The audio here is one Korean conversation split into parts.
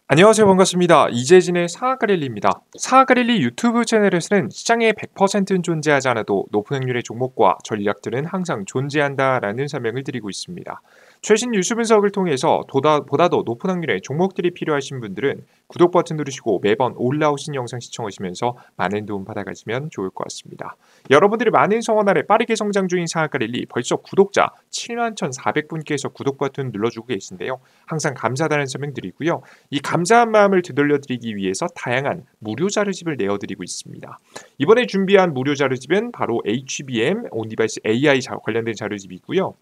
안녕하세요. 반갑습니다. 이재진의 상한가릴리입니다. 상한가릴리 유튜브 채널에서는 시장에 100%는 존재하지 않아도 높은 확률의 종목과 전략들은 항상 존재한다라는 설명을 드리고 있습니다. 최신 뉴스 분석을 통해서 보다 더 높은 확률의 종목들이 필요하신 분들은 구독 버튼 누르시고 매번 올라오신 영상 시청하시면서 많은 도움 받아가시면 좋을 것 같습니다. 여러분들의 많은 성원 아래 빠르게 성장 중인 상한가릴리 벌써 구독자 71,400분께서 구독 버튼 눌러주고 계신데요. 항상 감사하다는 설명 드리고요. 이 감사한 마음을 되돌려드리기 위해서 다양한 무료 자료집을 내어드리고 있습니다. 이번에 준비한 무료 자료집은 바로 HBM 온디바이스 AI 관련된 자료집이고요.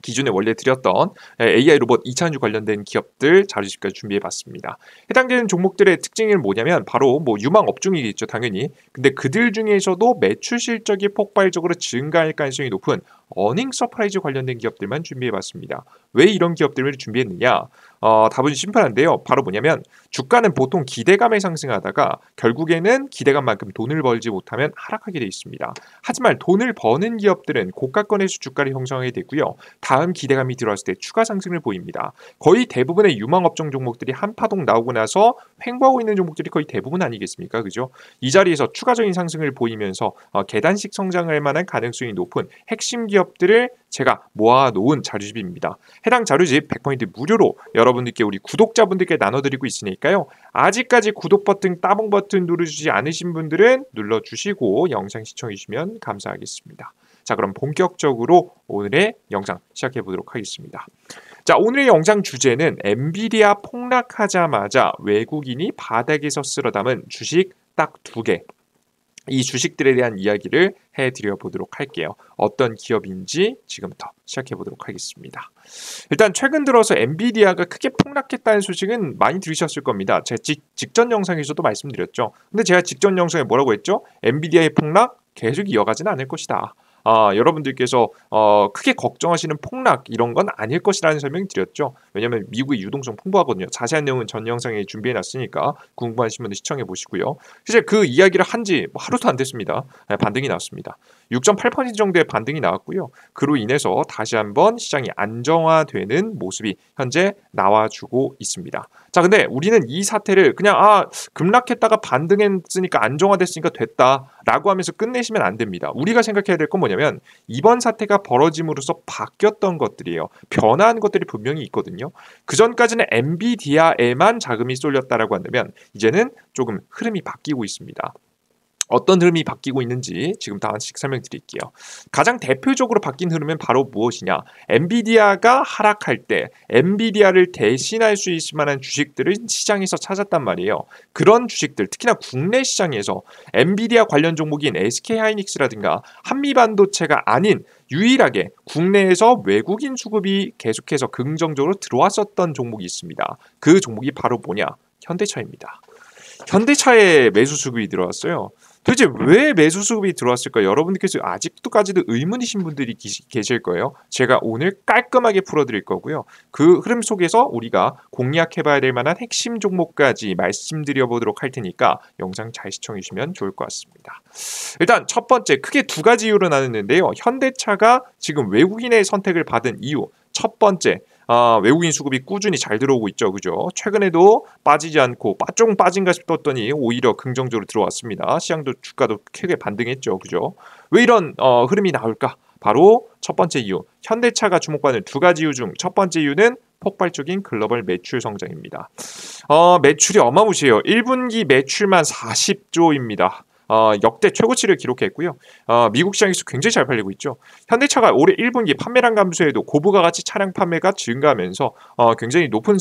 기존에 원래 드렸던 AI 로봇 2차전지 관련된 기업들 자료집까지 준비해봤습니다. 해당되는 종목들의 특징은 뭐냐면 바로 유망 업종이겠죠, 당연히. 근데 그들 중에서도 매출 실적이 폭발적으로 증가할 가능성이 높은 어닝 서프라이즈 관련된 기업들만 준비해봤습니다. 왜 이런 기업들을 준비했느냐? 답은 심플한데요. 바로 뭐냐면 주가는 보통 기대감에 상승하다가 결국에는 기대감만큼 돈을 벌지 못하면 하락하게 되어 있습니다. 하지만 돈을 버는 기업들은 고가권에서 주가를 형성하게 되고요. 다음 기대감이 들어왔을 때 추가 상승을 보입니다. 거의 대부분의 유망업종 종목들이 한파동 나오고 나서 횡보하고 있는 종목들이 거의 대부분 아니겠습니까? 그죠? 이 자리에서 추가적인 상승을 보이면서 계단식 성장할 만한 가능성이 높은 핵심 기업들을 제가 모아놓은 자료집입니다. 해당 자료집 100% 무료로 여러분들께 우리 구독자분들께 나눠드리고 있으니까요. 아직까지 구독 버튼, 따봉 버튼 누르지 않으신 분들은 눌러주시고 영상 시청해주시면 감사하겠습니다. 자, 그럼 본격적으로 오늘의 영상 시작해 보도록 하겠습니다. 자, 오늘의 영상 주제는 엔비디아 폭락하자마자 외국인이 바닥에서 쓸어 담은 주식 딱 2개. 이 주식들에 대한 이야기를 해드려 보도록 할게요. 어떤 기업인지 지금부터 시작해 보도록 하겠습니다. 일단 최근 들어서 엔비디아가 크게 폭락했다는 소식은 많이 들으셨을 겁니다. 제 직전 영상에서도 말씀드렸죠. 근데 제가 직전 영상에 뭐라고 했죠? 엔비디아의 폭락 계속 이어가지는 않을 것이다. 여러분들께서 크게 걱정하시는 폭락 이런 건 아닐 것이라는 설명을 드렸죠. 왜냐하면 미국의 유동성 풍부하거든요. 자세한 내용은 전 영상에 준비해놨으니까 궁금하신 분들 시청해 보시고요. 실제 그 이야기를 한 지 하루도 안 됐습니다. 반등이 나왔습니다. 6.8% 정도의 반등이 나왔고요. 그로 인해서 다시 한번 시장이 안정화되는 모습이 현재 나와주고 있습니다. 자, 근데 우리는 이 사태를 그냥 급락했다가 반등했으니까 안정화됐으니까 됐다라고 하면서 끝내시면 안 됩니다. 우리가 생각해야 될 건 뭐냐면 이번 사태가 벌어짐으로써 바뀌었던 것들이에요. 변화한 것들이 분명히 있거든요. 그전까지는 엔비디아에만 자금이 쏠렸다라고 한다면 이제는 조금 흐름이 바뀌고 있습니다. 어떤 흐름이 바뀌고 있는지 지금부터 하나씩 설명드릴게요. 가장 대표적으로 바뀐 흐름은 바로 무엇이냐? 엔비디아가 하락할 때 엔비디아를 대신할 수 있을 만한 주식들을 시장에서 찾았단 말이에요. 그런 주식들, 특히나 국내 시장에서 엔비디아 관련 종목인 SK하이닉스라든가 한미반도체가 아닌 유일하게 국내에서 외국인 수급이 계속해서 긍정적으로 들어왔었던 종목이 있습니다. 그 종목이 바로 뭐냐? 현대차입니다. 현대차에 매수 수급이 들어왔어요. 도대체 왜 매수 수급이 들어왔을까? 여러분들께서 아직도까지도 의문이신 분들이 계실 거예요. 제가 오늘 깔끔하게 풀어드릴 거고요. 그 흐름 속에서 우리가 공략해봐야 될 만한 핵심 종목까지 말씀드려 보도록 할 테니까 영상 잘 시청해 주시면 좋을 것 같습니다. 일단 첫 번째 크게 2가지 이유로 나누는데요. 현대차가 지금 외국인의 선택을 받은 이유 첫 번째 외국인 수급이 꾸준히 잘 들어오고 있죠. 그죠? 최근에도 빠지지 않고 조금 빠진가 싶었더니 오히려 긍정적으로 들어왔습니다. 시장도 주가도 크게 반등했죠. 그죠? 왜 이런 흐름이 나올까? 바로 첫 번째 이유. 현대차가 주목받는 2가지 이유 중 첫 번째 이유는 폭발적인 글로벌 매출 성장입니다. 매출이 어마무시해요. 1분기 매출만 40조입니다. 역대 최고치를 기록했고요. 미국 시장에서 굉장히 잘 팔리고 있죠. 현대차가 올해 1분기 판매량 감소에도 고부가 가치 차량 판매가 증가하면서 굉장히 높은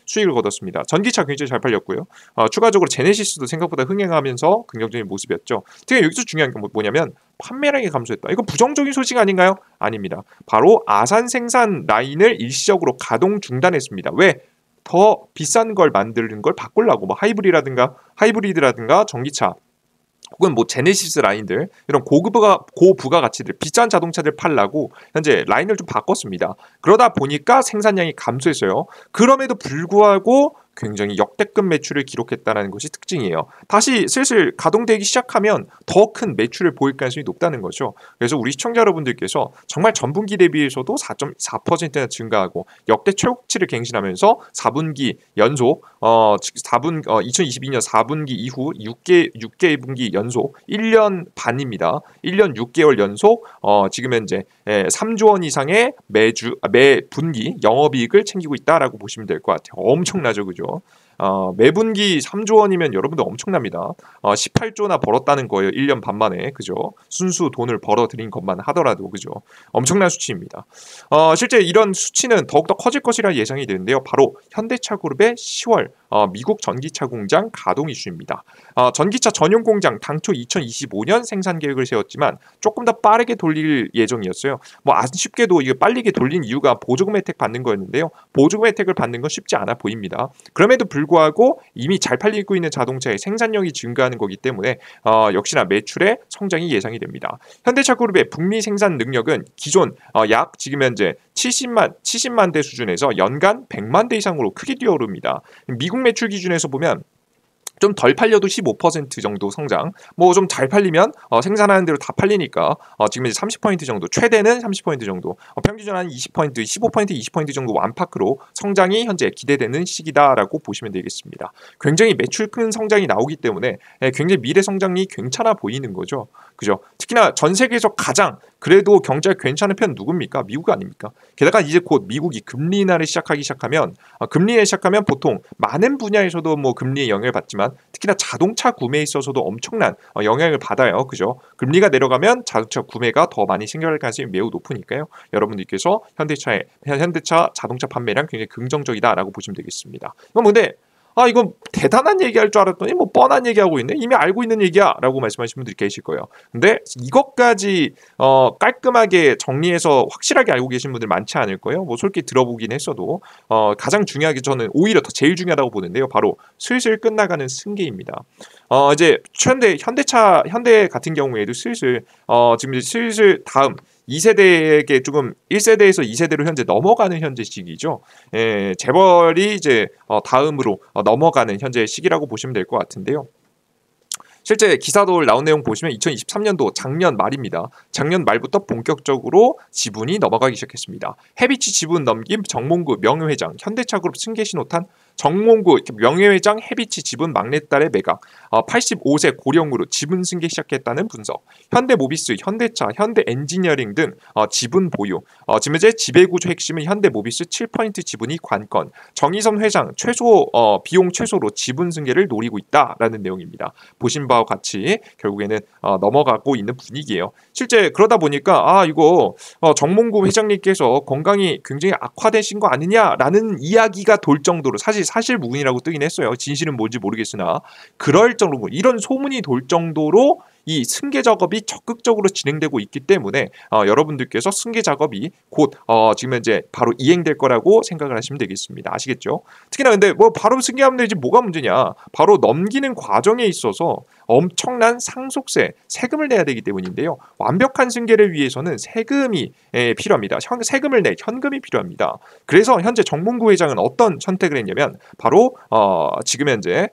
수익을 거뒀습니다. 전기차 굉장히 잘 팔렸고요. 추가적으로 제네시스도 생각보다 흥행하면서 긍정적인 모습이었죠. 특히 여기서 중요한 게 뭐냐면 판매량이 감소했다. 이건 부정적인 소식 아닌가요? 아닙니다. 바로 아산 생산 라인을 일시적으로 가동 중단했습니다. 왜? 더 비싼 걸 만드는 걸 바꾸려고 하이브리드라든가 전기차 혹은 제네시스 라인들 이런 고부가 가치들 비싼 자동차들 팔라고 현재 라인을 좀 바꿨습니다. 그러다 보니까 생산량이 감소했어요. 그럼에도 불구하고 굉장히 역대급 매출을 기록했다는 것이 특징이에요. 다시 슬슬 가동되기 시작하면 더 큰 매출을 보일 가능성이 높다는 거죠. 그래서 우리 시청자 여러분들께서 정말 전분기 대비해서도 4.4%나 증가하고 역대 최고치를 갱신하면서 4분기 연속 2022년 4분기 이후 6개 분기 연속 1년 반입니다. 1년 6개월 연속 지금 현재 3조 원 이상의 매 분기 영업이익을 챙기고 있다라고 보시면 될 것 같아요. 엄청나죠, 그죠? 매분기 3조 원이면 여러분들 엄청납니다. 18조나 벌었다는 거예요. 1년 반 만에. 그죠? 순수 돈을 벌어들인 것만 하더라도. 그죠? 엄청난 수치입니다. 실제 이런 수치는 더욱더 커질 것이라 예상이 되는데요. 바로 현대차 그룹의 10월 미국 전기차 공장 가동 이슈입니다. 전기차 전용 공장 당초 2025년 생산 계획을 세웠지만 조금 더 빠르게 돌릴 예정이었어요. 뭐 아쉽게도 이게 빨리 돌린 이유가 보조금 혜택 받는 거였는데요. 보조금 혜택을 받는 건 쉽지 않아 보입니다. 그럼에도 불구하고 이미 잘 팔리고 있는 자동차의 생산량이 증가하는 거기 때문에 역시나 매출의 성장이 예상이 됩니다. 현대차 그룹의 북미 생산 능력은 기존 약 지금 현재 70만 대 수준에서 연간 100만 대 이상으로 크게 뛰어오릅니다. 미국 매출 기준에서 보면 좀 덜 팔려도 15% 정도 성장. 뭐 좀 잘 팔리면 생산하는 대로 다 팔리니까 지금 이제 30% 정도, 최대는 30% 정도, 평균적으로 한 20%, 15%, 20% 정도 완파크로 성장이 현재 기대되는 시기다라고 보시면 되겠습니다. 굉장히 매출 큰 성장이 나오기 때문에 굉장히 미래 성장이 괜찮아 보이는 거죠. 그죠? 특히나 전 세계에서 가장 그래도 경제가 괜찮은 편 누굽니까? 미국 아닙니까? 게다가 이제 곧 미국이 금리 인하를 시작하면 보통 많은 분야에서도 뭐 금리의 영향을 받지만 특히나 자동차 구매에 있어서도 엄청난 영향을 받아요. 그죠? 금리가 내려가면 자동차 구매가 더 많이 생겨날 가능성이 매우 높으니까요. 여러분들께서 현대차 자동차 판매량 굉장히 긍정적이다라고 보시면 되겠습니다. 그럼 근데 이건 대단한 얘기할 줄 알았더니 뭐 뻔한 얘기하고 있네. 이미 알고 있는 얘기야 라고 말씀하시는 분들이 계실 거예요. 근데 이것까지 깔끔하게 정리해서 확실하게 알고 계신 분들 많지 않을 거예요. 뭐 솔직히 들어보긴 했어도 가장 중요하게 저는 오히려 더 제일 중요하다고 보는데요. 바로 슬슬 끝나가는 승계입니다. 이제 현대 같은 경우에도 슬슬 지금 이제 슬슬 다음 2세대에게 조금 1세대에서 2세대로 현재 넘어가는 현재 시기죠. 재벌이 이제 다음으로 넘어가는 현재 시기라고 보시면 될 것 같은데요. 실제 기사도 나온 내용 보시면 2023년도 작년 말입니다. 작년 말부터 본격적으로 지분이 넘어가기 시작했습니다. 해비치 지분 넘김 정몽구 명예회장 현대차그룹 승계 신호탄 정몽구 명예회장 해비치 지분 막내딸의 매각 85세 고령으로 지분 승계 시작했다는 분석 현대모비스, 현대차, 현대엔지니어링 등 지분 보유 지금 현재 지배구조 핵심은 현대모비스 7% 지분이 관건 정의선 회장 비용 최소로 지분 승계를 노리고 있다라는 내용입니다. 보신 바와 같이 결국에는 넘어가고 있는 분위기예요. 실제 그러다 보니까 이거 정몽구 회장님께서 건강이 굉장히 악화되신 거 아니냐라는 이야기가 돌 정도로 사실 무근이라고 뜨긴 했어요. 진실은 뭔지 모르겠으나 그럴 정도로 이런 소문이 돌 정도로 이 승계 작업이 적극적으로 진행되고 있기 때문에 여러분들께서 승계 작업이 곧 지금 현재 바로 이행될 거라고 생각을 하시면 되겠습니다. 아시겠죠? 특히나 근데 뭐 바로 승계하면 되지 뭐가 문제냐? 바로 넘기는 과정에 있어서 엄청난 상속세, 세금을 내야 되기 때문인데요. 완벽한 승계를 위해서는 세금이 필요합니다. 세금을 낼 현금이 필요합니다. 그래서 현재 정몽구 회장은 어떤 선택을 했냐면 바로 지금 현재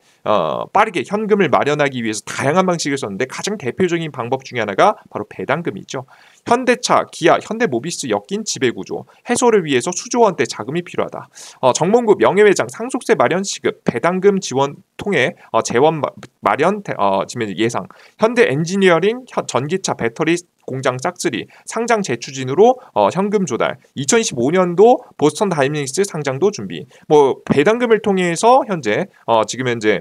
빠르게 현금을 마련하기 위해서 다양한 방식을 썼는데 가장 대표적인 방법 중에 하나가 바로 배당금이죠. 현대차, 기아, 현대모비스 엮인 지배구조 해소를 위해서 수조 원대 자금이 필요하다. 정몽구 명예회장 상속세 마련 시급 배당금 지원 통해 재원 마련 지금 예상 현대엔지니어링 전기차 배터리 공장 싹쓸이 상장 재추진으로 현금 조달 2025년도 보스턴 다이내믹스 상장도 준비 뭐 배당금을 통해서 지금 현재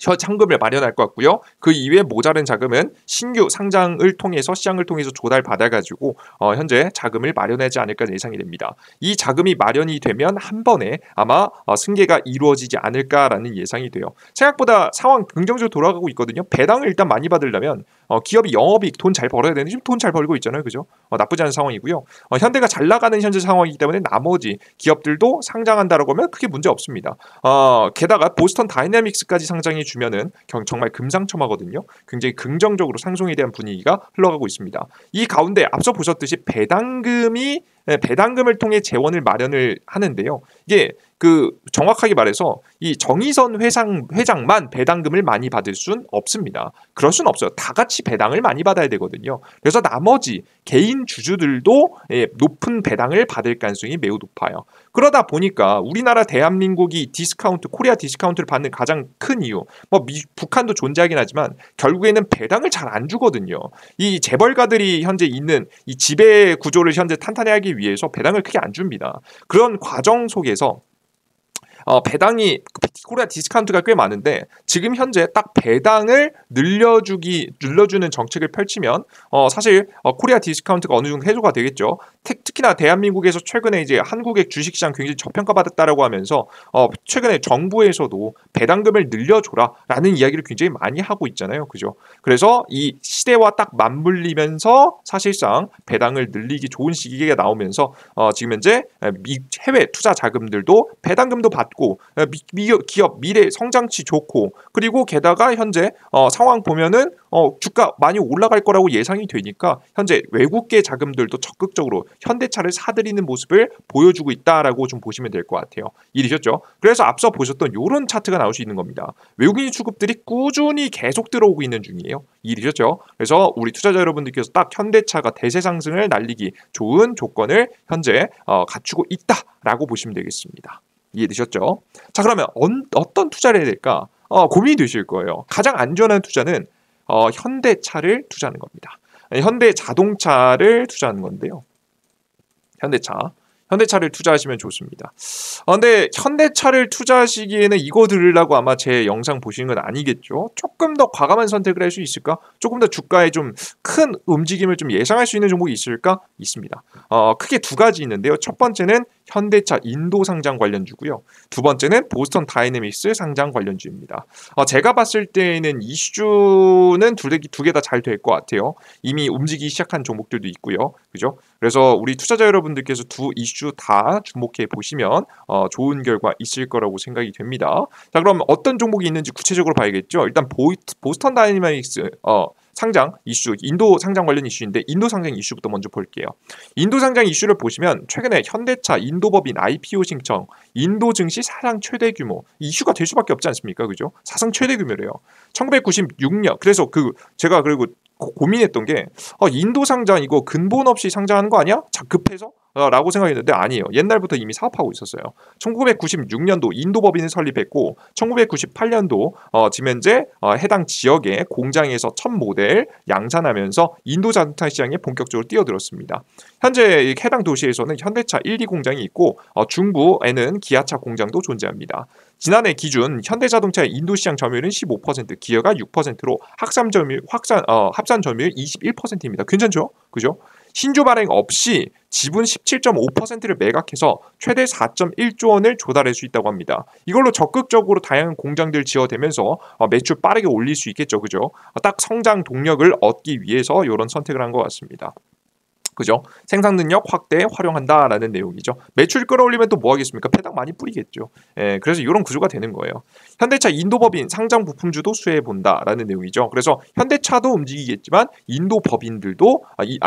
현금을 마련할 것 같고요. 그 이외에 모자른 자금은 신규 상장을 통해서 시장을 통해서 조달받아가지고 현재 자금을 마련하지 않을까 예상이 됩니다. 이 자금이 마련이 되면 한 번에 아마 승계가 이루어지지 않을까라는 예상이 돼요. 생각보다 상황 긍정적으로 돌아가고 있거든요. 배당을 일단 많이 받으려면 기업이 영업이익 돈 잘 벌어야 되는데 지금 돈 잘 벌고 있잖아요. 그죠? 나쁘지 않은 상황이고요. 현대가 잘 나가는 현재 상황이기 때문에 나머지 기업들도 상장한다라고 하면 크게 문제 없습니다. 게다가 보스턴 다이내믹스까지 상장이 주면은 정말 금상첨화거든요. 굉장히 긍정적으로 상승에 대한 분위기가 흘러가고 있습니다. 이 가운데 앞서 보셨듯이 배당금이 배당금을 통해 재원을 마련을 하는데요. 이게 정확하게 말해서 이 정의선 회장만 배당금을 많이 받을 순 없습니다. 그럴 순 없어요. 다 같이 배당을 많이 받아야 되거든요. 그래서 나머지 개인 주주들도 높은 배당을 받을 가능성이 매우 높아요. 그러다 보니까 우리나라 대한민국이 코리아 디스카운트를 받는 가장 큰 이유, 북한도 존재하긴 하지만 결국에는 배당을 잘 안 주거든요. 이 재벌가들이 현재 있는 이 지배 구조를 현재 탄탄히 하기 위해서 배당을 크게 안 줍니다. 그런 과정 속에서 배당이 코리아 디스카운트가 꽤 많은데 지금 현재 딱 배당을 늘려주는 정책을 펼치면 사실 코리아 디스카운트가 어느 정도 해소가 되겠죠. 특히나 대한민국에서 최근에 이제 한국의 주식시장 굉장히 저평가받았다라고 하면서 최근에 정부에서도 배당금을 늘려줘라라는 이야기를 굉장히 많이 하고 있잖아요. 그죠? 그래서 이 시대와 딱 맞물리면서 사실상 배당을 늘리기 좋은 시기가 나오면서 지금 현재 해외 투자 자금들도 배당금도 받고 기업 미래 성장치 좋고 그리고 게다가 현재 상황 보면은 주가 많이 올라갈 거라고 예상이 되니까 현재 외국계 자금들도 적극적으로 현대차를 사들이는 모습을 보여주고 있다라고 좀 보시면 될 것 같아요. 이해되셨죠? 그래서 앞서 보셨던 이런 차트가 나올 수 있는 겁니다. 외국인 수급들이 꾸준히 계속 들어오고 있는 중이에요. 이해되셨죠? 그래서 우리 투자자 여러분들께서 딱 현대차가 대세 상승을 날리기 좋은 조건을 현재 갖추고 있다라고 보시면 되겠습니다. 이해되셨죠? 자, 그러면 어떤 투자를 해야 될까? 고민이 되실 거예요. 가장 안전한 투자는 현대차를 투자하는 겁니다. 현대 자동차를 투자하는 건데요. 현대차를 투자하시면 좋습니다. 근데 현대차를 투자하시기에는 이거 들으려고 아마 제 영상 보시는 건 아니겠죠? 조금 더 과감한 선택을 할 수 있을까? 조금 더 주가에 좀 큰 움직임을 좀 예상할 수 있는 종목이 있을까? 있습니다. 크게 두 가지 있는데요. 첫 번째는 현대차 인도 상장 관련주고요. 두 번째는 보스턴 다이내믹스 상장 관련주입니다. 제가 봤을 때는 이슈는 두 개 다 잘 될 것 같아요. 이미 움직이기 시작한 종목들도 있고요. 그죠? 그래서 우리 투자자 여러분들께서 두 이슈 다 주목해 보시면 좋은 결과 있을 거라고 생각이 됩니다. 자, 그럼 어떤 종목이 있는지 구체적으로 봐야겠죠. 일단 보스턴 다이내믹스 상장 이슈, 인도 상장 관련 이슈인데 인도 상장 이슈부터 먼저 볼게요. 인도 상장 이슈를 보시면 최근에 현대차 인도법인 IPO 신청, 인도 증시 사상 최대 규모 이슈가 될 수밖에 없지 않습니까? 그죠? 사상 최대 규모래요. 1996년. 그래서 제가 그리고 고민했던 게 인도 상장 이거 근본 없이 상장하는 거 아니야? 급해서? 라고 생각했는데 아니에요. 옛날부터 이미 사업하고 있었어요. 1996년도 인도법인을 설립했고 1998년도 지금 현재 해당 지역의 공장에서 첫 모델 양산하면서 인도 자동차 시장에 본격적으로 뛰어들었습니다. 현재 해당 도시에서는 현대차 1, 2 공장이 있고 중부에는 기아차 공장도 존재합니다. 지난해 기준 현대자동차의 인도 시장 점유율은 15%, 기아가 6%로 합산 점유율 21%입니다. 괜찮죠? 그죠? 신주 발행 없이 지분 17.5%를 매각해서 최대 4.1조 원을 조달할 수 있다고 합니다. 이걸로 적극적으로 다양한 공장들 지어대면서 매출 빠르게 올릴 수 있겠죠. 그죠? 딱 성장 동력을 얻기 위해서 이런 선택을 한 것 같습니다. 그죠? 생산 능력 확대 활용한다라는 내용이죠. 매출 끌어올리면 또 뭐 하겠습니까? 배당 많이 뿌리겠죠. 그래서 이런 구조가 되는 거예요. 현대차 인도법인 상장 부품주도 수혜해 본다라는 내용이죠. 그래서 현대차도 움직이겠지만 인도 법인들도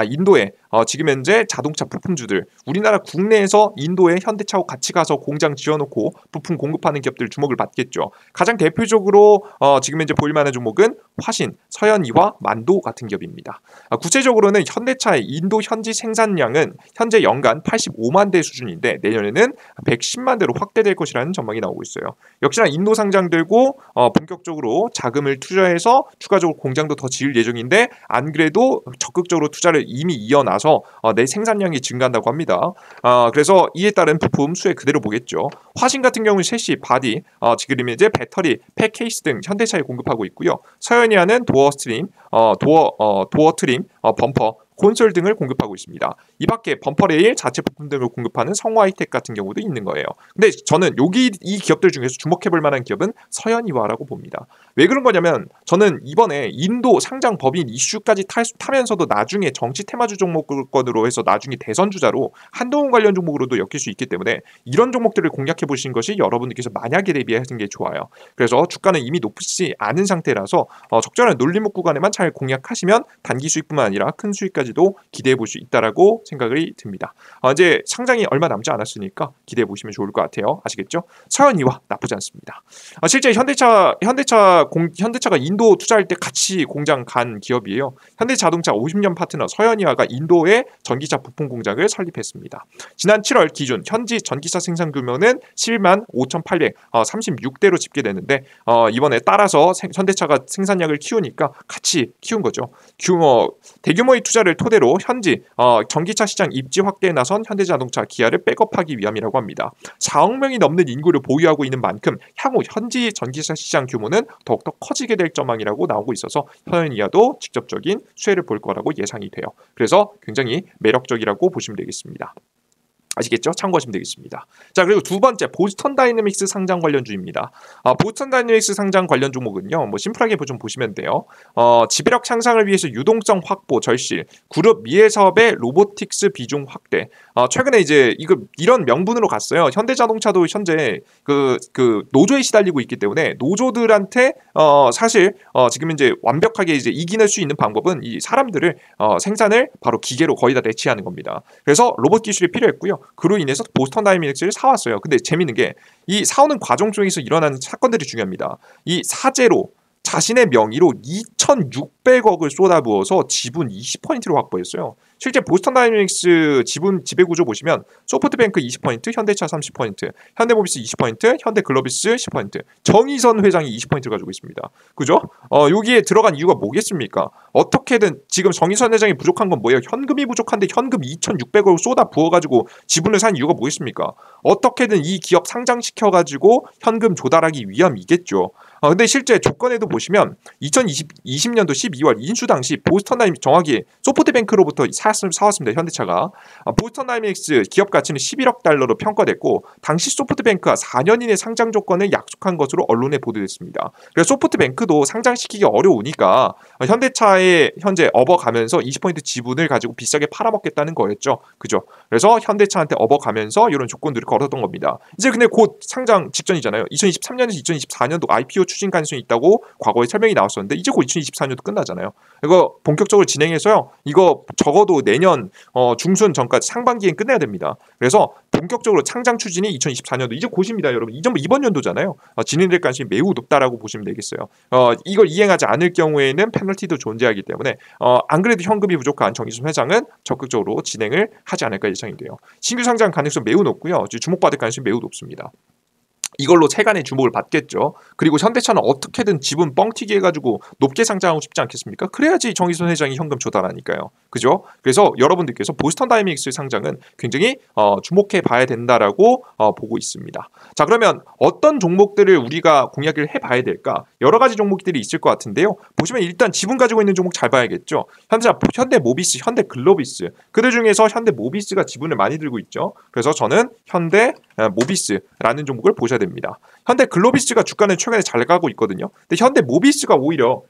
인도에 지금 현재 자동차 부품주들 우리나라 국내에서 인도에 현대차하고 같이 가서 공장 지어놓고 부품 공급하는 기업들 주목을 받겠죠. 가장 대표적으로 지금 현재 보일 만한 종목은 화신, 서현이와 만도 같은 기업입니다. 구체적으로는 현대차의 인도 현지 생산량은 현재 연간 85만 대 수준인데 내년에는 110만 대로 확대될 것이라는 전망이 나오고 있어요. 역시나 인도 상장되고 본격적으로 자금을 투자해서 추가적으로 공장도 더 지을 예정인데 안 그래도 적극적으로 투자를 이미 이어나서 내 생산량이 증가한다고 합니다. 그래서 이에 따른 부품 수혜 그대로 보겠죠. 화신 같은 경우는 셰시, 바디, 지금 이제 배터리, 팩 케이스 등 현대차에 공급하고 있고요. 서현이아는 도어 트림, 범퍼, 콘솔 등을 공급하고 있습니다. 이 밖에 범퍼 레일, 자체 부품 등을 공급하는 성화이텍 같은 경우도 있는 거예요. 근데 저는 이 기업들 중에서 주목해볼 만한 기업은 서현이와라고 봅니다. 왜 그런 거냐면 저는 이번에 인도 상장 법인 이슈까지 타면서도 나중에 정치 테마주 종목권으로 해서 나중에 대선 주자로 한동훈 관련 종목으로도 엮일 수 있기 때문에 이런 종목들을 공략해 보신 것이 여러분들께서 만약에 대비하는 게 좋아요. 그래서 주가는 이미 높지 않은 상태라서 적절한 논리목 구간에만 잘 공략하시면 단기 수익뿐만 아니라 큰 수익까지도 기대해 볼 수 있다라고 생각이 듭니다. 이제 상장이 얼마 남지 않았으니까 기대해 보시면 좋을 것 같아요. 아시겠죠? 서현이와 나쁘지 않습니다. 실제 현대차가 인도 투자할 때 같이 공장 간 기업이에요. 현대자동차 50년 파트너 서현이와가 인도에 전기차 부품 공장을 설립했습니다. 지난 7월 기준 현지 전기차 생산 규모는 11만 5,836대로 집계되는데 이번에 따라서 현대차가 생산량을 키우니까 같이 키운 거죠. 대규모의 투자를 토대로 현지 전기차 시장 입지 확대에 나선 현대자동차 기아를 백업하기 위함이라고 합니다. 4억 명이 넘는 인구를 보유하고 있는 만큼 향후 현지 전기차 시장 규모는 더욱더 커지게 될 전망이라고 나오고 있어서 서현이와도 직접적인 수혜를 볼 거라고 예상이 돼요. 그래서 굉장히 매력적이라고 보시면 되겠습니다. 아시겠죠? 참고하시면 되겠습니다. 자, 그리고 두 번째 보스턴 다이내믹스 상장 관련주입니다. 보스턴 다이내믹스 상장 관련 종목은요, 뭐 심플하게 좀 보시면 돼요. 지배력 향상을 위해서 유동성 확보 절실, 그룹 미래 사업의 로보틱스 비중 확대. 최근에 이제 이런 명분으로 갔어요. 현대자동차도 현재 그 노조에 시달리고 있기 때문에 노조들한테 사실 지금 이제 완벽하게 이제 이겨낼 수 있는 방법은 이 사람들을 생산을 바로 기계로 거의 다 대체하는 겁니다. 그래서 로봇 기술이 필요했고요. 그로 인해서 보스턴 다이내믹스를 사왔어요. 근데 재밌는 게 이 사오는 과정 중에서 일어나는 사건들이 중요합니다. 이 사재로 자신의 명의로 2,600억을 쏟아부어서 지분 20%로 확보했어요. 실제 보스턴 다이내믹스 지분 지배 구조 보시면 소프트뱅크 20%, 현대차 30%, 현대모비스 20%, 현대글로비스 10%, 정의선 회장이 20%를 가지고 있습니다. 그죠? 여기에 들어간 이유가 뭐겠습니까? 어떻게든 지금 정의선 회장이 부족한 건 뭐예요? 현금이 부족한데 현금 2,600억을 쏟아 부어가지고 지분을 산 이유가 뭐겠습니까? 어떻게든 이 기업 상장시켜가지고 현금 조달하기 위함이겠죠. 근데 실제 조건에도 보시면 2020년도 12월 인수 당시 보스턴 다이내믹스 정확히 소프트뱅크로부터 사왔습니다. 현대차가. 보스턴 다이내믹스 기업 가치는 11억 달러로 평가됐고 당시 소프트뱅크가 4년 이내 상장 조건을 약속한 것으로 언론에 보도됐습니다. 그래서 소프트뱅크도 상장시키기 어려우니까 현대차에 현재 업어가면서 20% 지분을 가지고 비싸게 팔아먹겠다는 거였죠. 그죠? 그래서 현대차한테 업어가면서 이런 조건들을 걸었던 겁니다. 이제 근데 곧 상장 직전이잖아요. 2023년에서 2024년도 IPO 추진 가능성이 있다고 과거에 설명이 나왔었는데 이제 곧 2024년도 끝나잖아요. 이거 본격적으로 진행해서요. 이거 적어도 내년 중순 전까지 상반기엔 끝내야 됩니다. 그래서 본격적으로 상장 추진이 2024년도 이제 곧입니다, 여러분. 이번 연도잖아요. 진행될 가능성이 매우 높다라고 보시면 되겠어요. 이걸 이행하지 않을 경우에는 페널티도 존재하기 때문에 안 그래도 현금이 부족한 정의순 회장은 적극적으로 진행을 하지 않을까 예상이 돼요. 신규 상장 가능성 매우 높고요. 주목받을 가능성이 매우 높습니다. 이걸로 세간의 주목을 받겠죠. 그리고 현대차는 어떻게든 지분 뻥튀기 해가지고 높게 상장하고 싶지 않겠습니까? 그래야지 정의선 회장이 현금 조달하니까요. 그죠? 그래서 여러분들께서 보스턴 다이내믹스 상장은 굉장히 주목해 봐야 된다라고 보고 있습니다. 자, 그러면 어떤 종목들을 우리가 공략을 해봐야 될까? 여러 가지 종목들이 있을 것 같은데요. 보시면 일단 지분 가지고 있는 종목 잘 봐야겠죠. 현대모비스, 현대글로비스 그들 중에서 현대모비스가 지분을 많이 들고 있죠. 그래서 저는 현대모비스라는 종목을 보셔야 됩니다. 현대글로비스가 주가는 최근에 잘 가고 있거든요. 근데 현대모비스가 오히려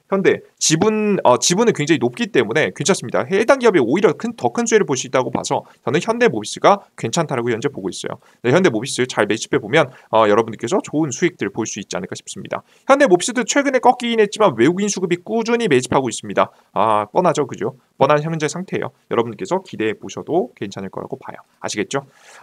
지분은 굉장히 높기 때문에 괜찮습니다. 해당 기업이 오히려 더 큰 수혜를 볼 수 있다고 봐서 저는 현대모비스가 괜찮다라고 현재 보고 있어요. 네, 현대모비스 잘 매집해 보면 여러분들께서 좋은 수익들을 볼 수 있지 않을까 싶습니다. 현대모비스도 최근에 꺾이긴 했지만 외국인 수급이 꾸준히 매집하고 있습니다. 뻔하죠, 그죠? 뻔한 현재 상태예요. 여러분들께서 기대해 보셔도 괜찮을 거라고 봐요. 아시겠죠?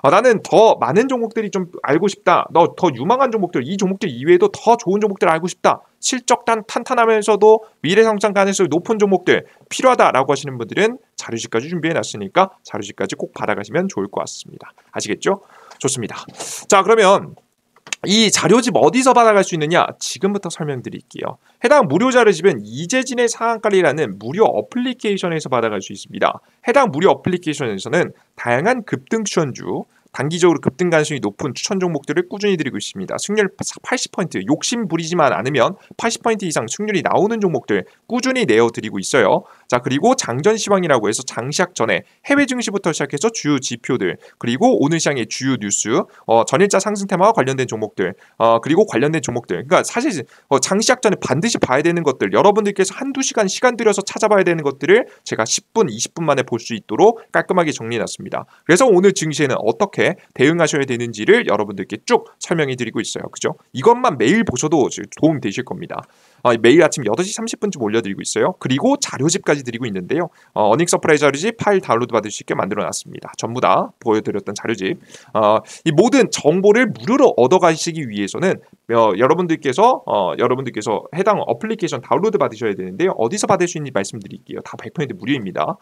나는 더 많은 종목들이 좀 알고 싶다. 더 유망한 종목들, 이 종목들 이외에도 더 좋은 종목들을 알고 싶다. 실적 탄탄하면서도 미래 성장 가능성이 높은 종목들 필요하다라고 하시는 분들은 자료집까지 준비해 놨으니까 자료집까지 꼭 받아가시면 좋을 것 같습니다. 아시겠죠? 좋습니다. 자, 그러면 이 자료집 어디서 받아갈 수 있느냐? 지금부터 설명드릴게요. 해당 무료 자료집은 이재진의 상한가리라는 무료 어플리케이션에서 받아갈 수 있습니다. 해당 무료 어플리케이션에서는 다양한 급등 추천주, 단기적으로 급등 가능성이 높은 추천 종목들을 꾸준히 드리고 있습니다. 승률 80%, 욕심 부리지만 않으면 80% 이상 승률이 나오는 종목들 꾸준히 내어드리고 있어요. 자, 그리고 장전 시황이라고 해서 장시작 전에 해외 증시부터 시작해서 주요 지표들, 그리고 오늘 시장의 주요 뉴스, 전일자 상승 테마와 관련된 종목들, 그리고 관련된 종목들. 그러니까 사실 장시작 전에 반드시 봐야 되는 것들, 여러분들께서 한두 시간 들여서 찾아봐야 되는 것들을 제가 10분, 20분 만에 볼 수 있도록 깔끔하게 정리해놨습니다. 그래서 오늘 증시에는 어떻게 대응하셔야 되는지를 여러분들께 쭉 설명해 드리고 있어요. 그죠? 이것만 매일 보셔도 도움이 되실 겁니다. 매일 아침 8시 30분쯤 올려드리고 있어요. 그리고 자료집까지 드리고 있는데요. 어닝 서프라이즈 자료집 파일 다운로드 받을 수 있게 만들어놨습니다. 전부 다 보여드렸던 자료집. 이 모든 정보를 무료로 얻어가시기 위해서는 여러분들께서 해당 어플리케이션 다운로드 받으셔야 되는데요. 어디서 받을 수 있는지 말씀드릴게요. 다 100% 무료입니다.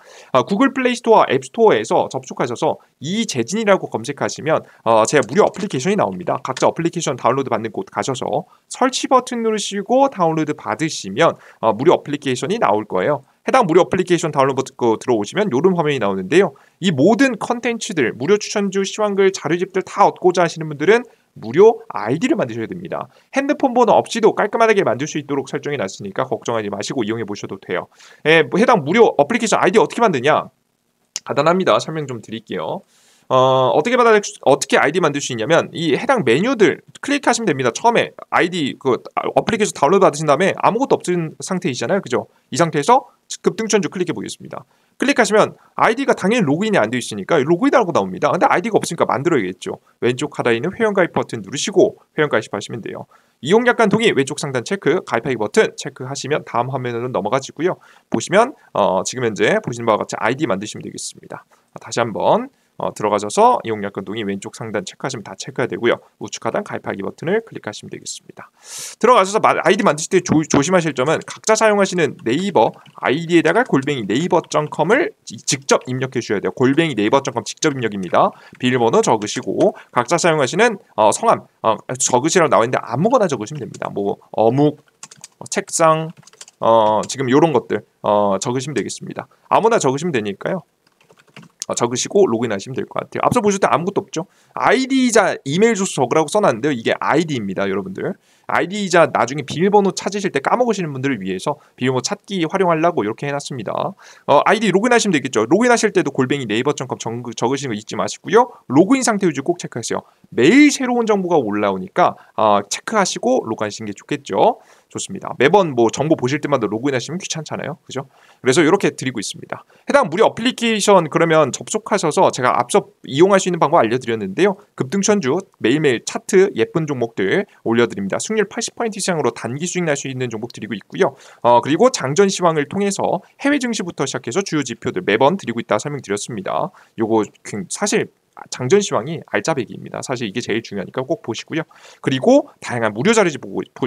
구글 플레이 스토어와 앱 스토어에서 접속하셔서 이재진이라고 검색하시면 제가 무료 어플리케이션이 나옵니다. 각자 어플리케이션 다운로드 받는 곳 가셔서 설치 버튼 누르시고 다운로드 받으시면 무료 어플리케이션이 나올 거예요. 해당 무료 어플리케이션 다운로드 받고 들어오시면 이런 화면이 나오는데요. 이 모든 컨텐츠들, 무료 추천주, 시황글, 자료집들 다 얻고자 하시는 분들은 무료 아이디를 만드셔야 됩니다. 핸드폰 번호 없이도 깔끔하게 만들 수 있도록 설정해 놨으니까 걱정하지 마시고 이용해 보셔도 돼요. 해당 무료 어플리케이션 아이디 어떻게 만드냐? 간단합니다. 설명 좀 드릴게요. 어떻게 아이디 만들 수 있냐면 이 해당 메뉴들 클릭하시면 됩니다. 처음에 아이디 어플리케이션 다운로드 받으신 다음에 아무것도 없는 상태이잖아요. 그죠? 이 상태에서 급등천주 클릭해 보겠습니다. 클릭하시면 아이디가 당연히 로그인이 안 되어 있으니까 로그인하고 나옵니다. 근데 아이디가 없으니까 만들어야겠죠. 왼쪽 하단에 있는 회원가입 버튼 누르시고 회원가입하시면 돼요. 이용약관 동의 왼쪽 상단 체크, 가입하기 버튼 체크하시면 다음 화면으로 넘어가지고요. 보시면 지금 현재 보시는 바와 같이 아이디 만드시면 되겠습니다. 다시 한번 들어가셔서 이용약관 동의 왼쪽 상단 체크하시면 다 체크해야 되고요. 우측 하단 가입하기 버튼을 클릭하시면 되겠습니다. 들어가셔서 아이디 만드실 때 조심하실 점은 각자 사용하시는 네이버 아이디에다가 네이버.com을 직접 입력해 주셔야 돼요. 네이버.com 직접 입력입니다. 비밀번호 적으시고 각자 사용하시는 성함 적으시라고 나와 있는데 아무거나 적으시면 됩니다. 뭐 어묵, 책상, 지금 이런 것들 적으시면 되겠습니다. 아무나 적으시면 되니까요. 적으시고 로그인하시면 될 것 같아요. 앞서 보실 때 아무것도 없죠. 아이디이자 이메일 주소 적으라고 써놨는데요. 이게 아이디입니다, 여러분들. 아이디이자 나중에 비밀번호 찾으실 때 까먹으시는 분들을 위해서 비밀번호 찾기 활용하려고 이렇게 해놨습니다. 아이디 로그인하시면 되겠죠. 로그인하실 때도 네이버.com 적으시는 거 잊지 마시고요. 로그인 상태 유지 꼭 체크하세요. 매일 새로운 정보가 올라오니까 체크하시고 로그인하시는 게 좋겠죠. 좋습니다. 매번 뭐 정보 보실 때마다 로그인하시면 귀찮잖아요. 그죠? 그래서 이렇게 드리고 있습니다. 해당 무료 어플리케이션 그러면 접속하셔서 제가 앞서 이용할 수 있는 방법 알려드렸는데요. 급등천주 매일매일 차트 예쁜 종목들 올려드립니다. 승률 80% 이상으로 단기 수익 날 수 있는 종목 드리고 있고요. 그리고 장전 시황을 통해서 해외 증시부터 시작해서 주요 지표들 매번 드리고 있다 설명드렸습니다. 요거 사실 장전 시황이 알짜배기입니다. 사실 이게 제일 중요하니까 꼭 보시고요. 그리고 다양한 무료 자료집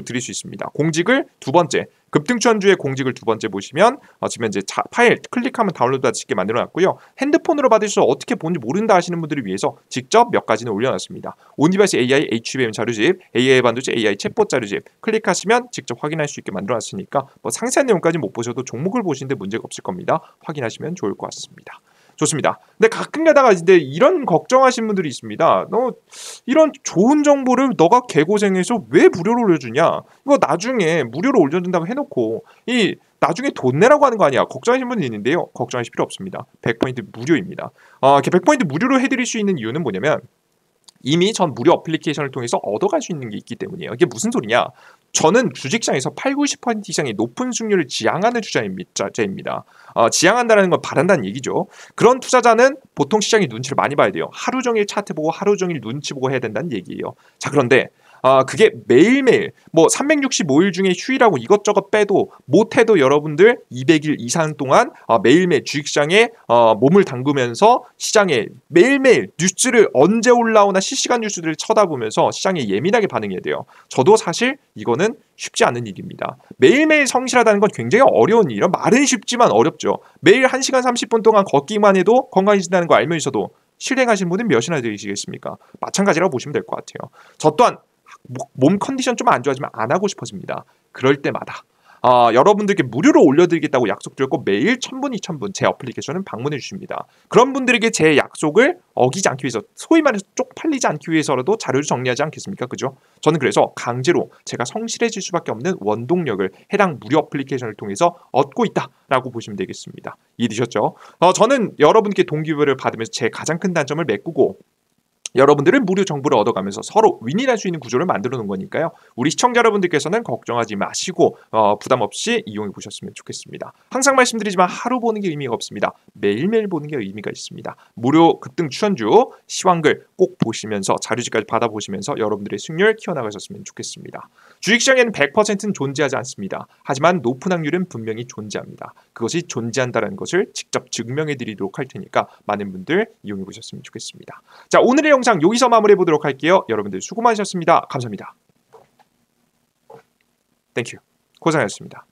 드릴 수 있습니다. 공직을 두 번째, 급등천주의 공직을 두 번째 보시면 지금 현재 파일 클릭하면 다운로드 할 수 있게 만들어놨고요. 핸드폰으로 받으셔서 어떻게 보는지 모른다 하시는 분들을 위해서 직접 몇 가지는 올려놨습니다. 온디바이스 AI HBM 자료집, AI 반도체 AI 챗봇 자료집 클릭하시면 직접 확인할 수 있게 만들어놨으니까 뭐 상세한 내용까지 못 보셔도 종목을 보시는데 문제가 없을 겁니다. 확인하시면 좋을 것 같습니다. 좋습니다. 근데 가끔 가다가 이제 이런 걱정하시는 분들이 있습니다. 너 이런 좋은 정보를 너가 개고생해서 왜 무료로 올려주냐? 이거 나중에 무료로 올려준다고 해놓고 이 나중에 돈 내라고 하는 거 아니야? 걱정하시는 분이 있는데요. 걱정하실 필요 없습니다. 100% 무료입니다. 100% 무료로 해드릴 수 있는 이유는 뭐냐면 이미 전 무료 어플리케이션을 통해서 얻어갈 수 있는 게 있기 때문이에요. 이게 무슨 소리냐? 저는 주식시장에서 80~90% 이상의 높은 수익률을 지향하는 투자자입니다. 지향한다는 건 바란다는 얘기죠. 그런 투자자는 보통 시장의 눈치를 많이 봐야 돼요. 하루 종일 차트 보고 하루 종일 눈치 보고 해야 된다는 얘기예요. 자, 그런데 그게 매일매일 뭐 365일 중에 휴일하고 이것저것 빼도 못해도 여러분들 200일 이상 동안 매일매일 주식시장에 몸을 담그면서 시장에 매일매일 뉴스를 언제 올라오나 실시간 뉴스들을 쳐다보면서 시장에 예민하게 반응해야 돼요. 저도 사실 이거는 쉽지 않은 일입니다. 매일매일 성실하다는 건 굉장히 어려운 일이에요. 말은 쉽지만 어렵죠. 매일 1시간 30분 동안 걷기만 해도 건강해진다는 거 알면서도 실행하신 분은 몇이나 되시겠습니까? 마찬가지라고 보시면 될 것 같아요. 저 또한 몸 컨디션 좀 안 좋아지면 안 하고 싶어집니다. 그럴 때마다 여러분들께 무료로 올려드리겠다고 약속드렸고 매일 1000분, 2000분 제 어플리케이션은 방문해 주십니다. 그런 분들에게 제 약속을 어기지 않기 위해서 소위 말해서 쪽팔리지 않기 위해서라도 자료를 정리하지 않겠습니까? 그죠? 저는 그래서 강제로 제가 성실해질 수밖에 없는 원동력을 해당 무료 어플리케이션을 통해서 얻고 있다라고 보시면 되겠습니다. 이해되셨죠? 저는 여러분께 동기부여를 받으면서 제 가장 큰 단점을 메꾸고 여러분들은 무료 정보를 얻어가면서 서로 윈윈할 수 있는 구조를 만들어 놓은 거니까요. 우리 시청자 여러분들께서는 걱정하지 마시고 부담 없이 이용해 보셨으면 좋겠습니다. 항상 말씀드리지만 하루 보는 게 의미가 없습니다. 매일매일 보는 게 의미가 있습니다. 무료 급등 추천주 시황글 꼭 보시면서 자료지까지 받아보시면서 여러분들의 수익률 키워나가셨으면 좋겠습니다. 주식시장에는 100%는 존재하지 않습니다. 하지만 높은 확률은 분명히 존재합니다. 그것이 존재한다는 것을 직접 증명해 드리도록 할 테니까 많은 분들 이용해 보셨으면 좋겠습니다. 자, 오늘의 영상 여기서 마무리해 보도록 할게요. 여러분들 수고 많으셨습니다. 감사합니다. 땡큐. 고생하셨습니다.